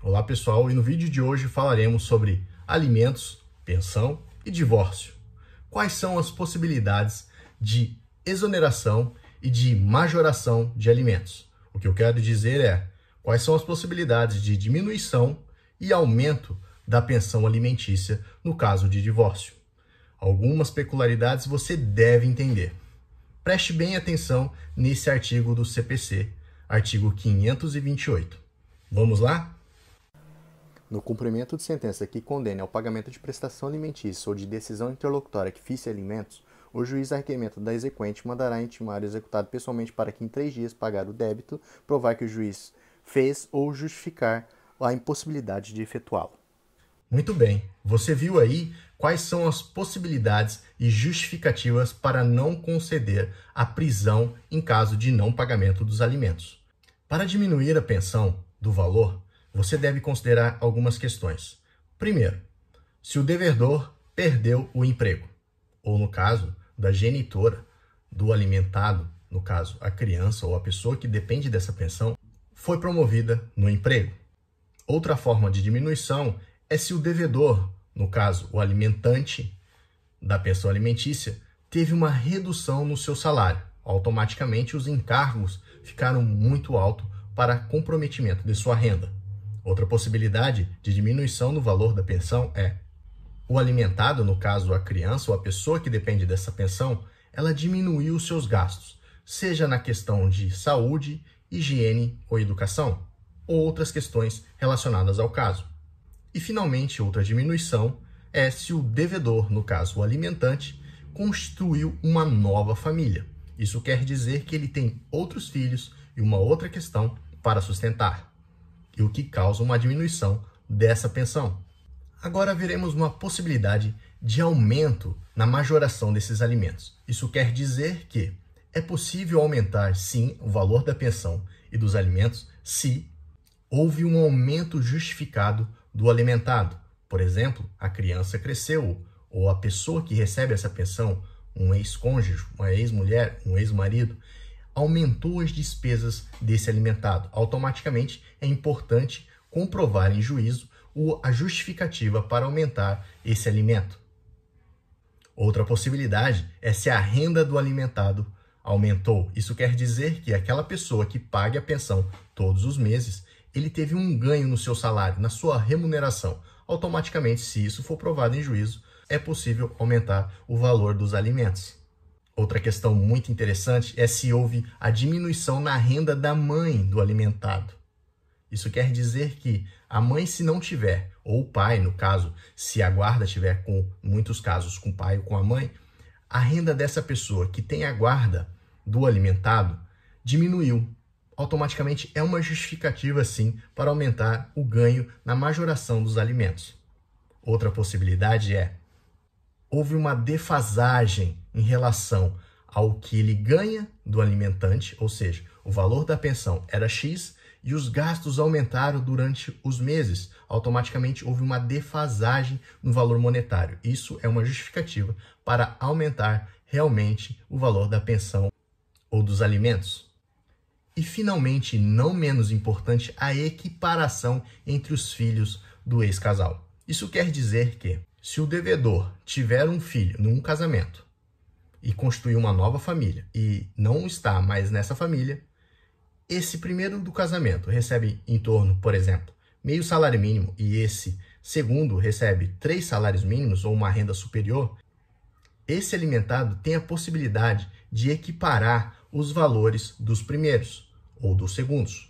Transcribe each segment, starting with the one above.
Olá pessoal, e no vídeo de hoje falaremos sobre alimentos, pensão e divórcio. Quais são as possibilidades de exoneração e de majoração de alimentos? O que eu quero dizer é quais são as possibilidades de diminuição e aumento da pensão alimentícia no caso de divórcio. Algumas peculiaridades você deve entender. Preste bem atenção nesse artigo do CPC, artigo 528. Vamos lá? No cumprimento de sentença que condene ao pagamento de prestação alimentícia ou de decisão interlocutória que fixe alimentos, o juiz a requerimento da exequente mandará intimar o executado pessoalmente para que em 3 dias pagar o débito, provar que o juiz fez ou justificar a impossibilidade de efetuá-lo. Muito bem, você viu aí quais são as possibilidades e justificativas para não conceder a prisão em caso de não pagamento dos alimentos. Para diminuir a pensão do valor, você deve considerar algumas questões. Primeiro, se o devedor perdeu o emprego, ou no caso da genitora do alimentado, no caso a criança ou a pessoa que depende dessa pensão, foi promovida no emprego. Outra forma de diminuição é se o devedor, no caso o alimentante da pensão alimentícia, teve uma redução no seu salário. Automaticamente os encargos ficaram muito altos para comprometimento de sua renda. Outra possibilidade de diminuição no valor da pensão é o alimentado, no caso a criança ou a pessoa que depende dessa pensão, ela diminuiu os seus gastos, seja na questão de saúde, higiene ou educação, ou outras questões relacionadas ao caso. E finalmente, outra diminuição é se o devedor, no caso o alimentante, constituiu uma nova família. Isso quer dizer que ele tem outros filhos e uma outra questão para sustentar, e o que causa uma diminuição dessa pensão. Agora veremos uma possibilidade de aumento na majoração desses alimentos. Isso quer dizer que é possível aumentar, sim, o valor da pensão e dos alimentos se houve um aumento justificado do alimentado. Por exemplo, a criança cresceu, ou a pessoa que recebe essa pensão, um ex-cônjuge, uma ex-mulher, um ex-marido, aumentou as despesas desse alimentado. Automaticamente é importante comprovar em juízo a justificativa para aumentar esse alimento. Outra possibilidade é se a renda do alimentado aumentou. Isso quer dizer que aquela pessoa que paga a pensão todos os meses, ele teve um ganho no seu salário, na sua remuneração. Automaticamente, se isso for provado em juízo, é possível aumentar o valor dos alimentos. Outra questão muito interessante é se houve a diminuição na renda da mãe do alimentado. Isso quer dizer que a mãe, se não tiver, ou o pai, no caso, se a guarda tiver, com muitos casos, com o pai ou com a mãe, a renda dessa pessoa que tem a guarda do alimentado diminuiu. Automaticamente é uma justificativa, sim, para aumentar o ganho na majoração dos alimentos. Outra possibilidade é houve uma defasagem em relação ao que ele ganha do alimentante, ou seja, o valor da pensão era X e os gastos aumentaram durante os meses. Automaticamente houve uma defasagem no valor monetário. Isso é uma justificativa para aumentar realmente o valor da pensão ou dos alimentos. E finalmente, não menos importante, a equiparação entre os filhos do ex-casal. Isso quer dizer que se o devedor tiver um filho num casamento e construir uma nova família e não está mais nessa família, esse primeiro do casamento recebe em torno, por exemplo, meio salário mínimo e esse segundo recebe 3 salários mínimos ou uma renda superior, esse alimentado tem a possibilidade de equiparar os valores dos primeiros ou dos segundos.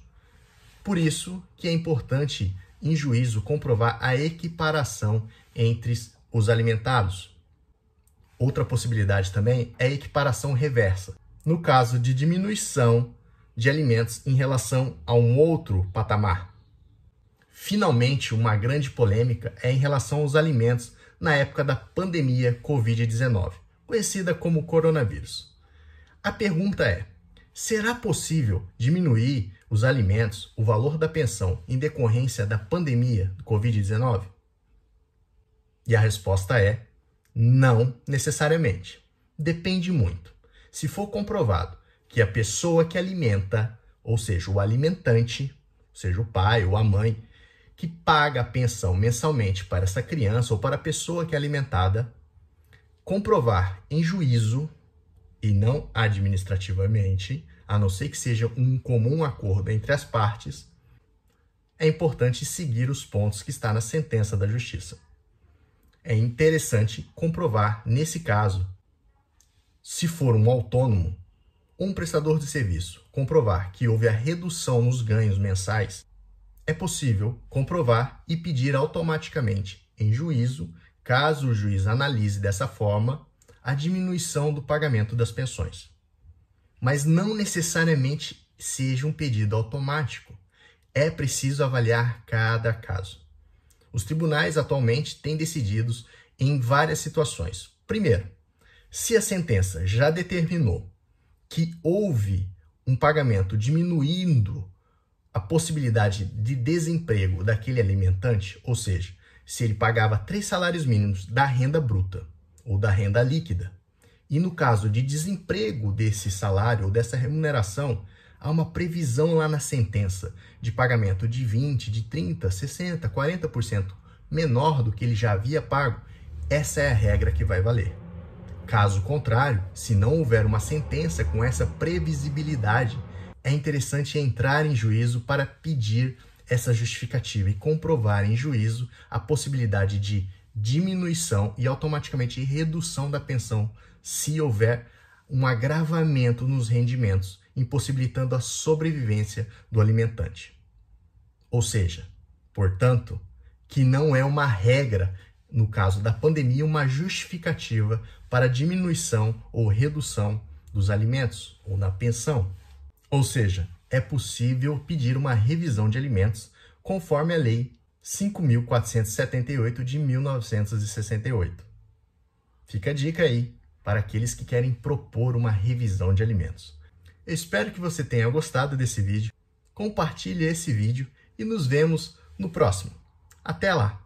Por isso que é importante em juízo comprovar a equiparação entre os alimentados. Outra possibilidade também é a equiparação reversa, no caso de diminuição de alimentos em relação a um outro patamar. Finalmente, uma grande polêmica é em relação aos alimentos na época da pandemia Covid-19, conhecida como coronavírus. A pergunta é: será possível diminuir os alimentos, o valor da pensão, em decorrência da pandemia do Covid-19? E a resposta é não necessariamente. Depende muito. Se for comprovado que a pessoa que alimenta, ou seja, o alimentante, seja o pai ou a mãe, que paga a pensão mensalmente para essa criança ou para a pessoa que é alimentada, comprovar em juízo e não administrativamente, a não ser que seja um comum acordo entre as partes, é importante seguir os pontos que está na sentença da Justiça. É interessante comprovar, nesse caso, se for um autônomo, um prestador de serviço, comprovar que houve a redução nos ganhos mensais, é possível comprovar e pedir automaticamente em juízo, caso o juiz analise dessa forma, a diminuição do pagamento das pensões. Mas não necessariamente seja um pedido automático. É preciso avaliar cada caso. Os tribunais atualmente têm decidido em várias situações. Primeiro, se a sentença já determinou que houve um pagamento diminuindo a possibilidade de desemprego daquele alimentante, ou seja, se ele pagava 3 salários mínimos da renda bruta ou da renda líquida, e no caso de desemprego desse salário ou dessa remuneração, há uma previsão lá na sentença de pagamento de 20%, de 30%, 60%, 40% menor do que ele já havia pago, essa é a regra que vai valer. Caso contrário, se não houver uma sentença com essa previsibilidade, é interessante entrar em juízo para pedir essa justificativa e comprovar em juízo a possibilidade de diminuição e automaticamente redução da pensão se houver um agravamento nos rendimentos, impossibilitando a sobrevivência do alimentante. Ou seja, portanto, que não é uma regra, no caso da pandemia, uma justificativa para diminuição ou redução dos alimentos ou da pensão. Ou seja, é possível pedir uma revisão de alimentos conforme a Lei 5.478 de 1968. Fica a dica aí para aqueles que querem propor uma revisão de alimentos. Eu espero que você tenha gostado desse vídeo. Compartilhe esse vídeo e nos vemos no próximo. Até lá!